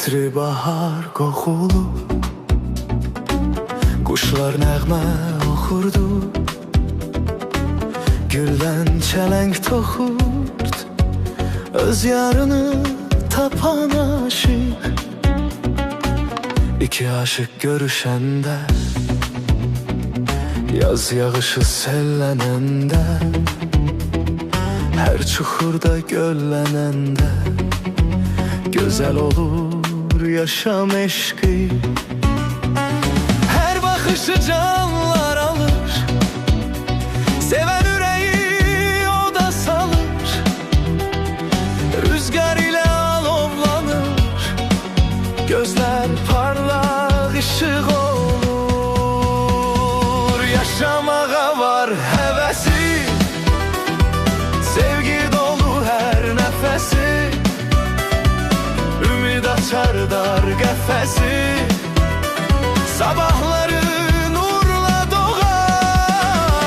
Ətri bahar qoxulu, quşlar nəğmə oxurdu, güldən çələng toxurd, öz yarını tapan aşık. İki aşık görüşəndə, yaz yağışı sellənəndə, hər çuxurda göllənəndə, gözəl olur yaşam eşqi. Hər baxışı canlar alır, sevən ürəyi o da salır, rüzgar ilə alovlanır, gözlər parlaq işıq olur. Yaşamağa var həvəsi, sevgi dolu hər nəfəsi, ümid açar dar qəfəsi, sabahları nurla doğar.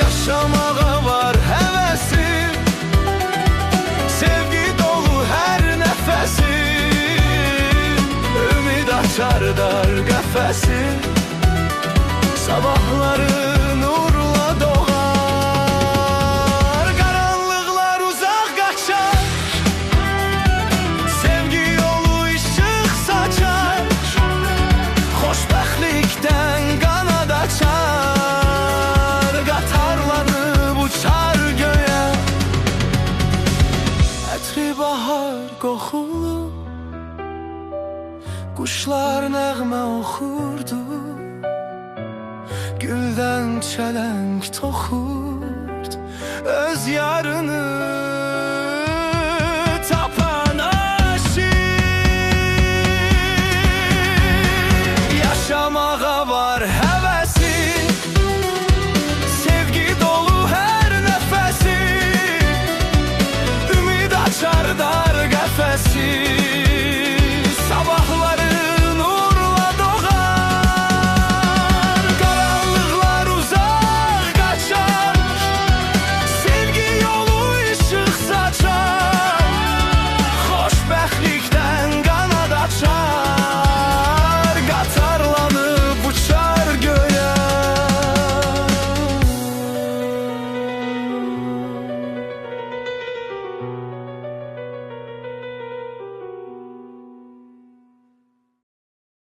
Yaşamağa var həvəsi, sevgi dolu hər nəfəsi, ümid açar dar qəfəsi, sabahları nurla doğar. Qaranlıqlar uzaq qaçar, sevgi yolu işıq saçar, xoşbəxtlikdən qanad açar, qatarlanıb uçar göyə. Ətri bahar qoxulu, quşlar nəğmə oxurdu, güldən çələng toxurd, öz yarını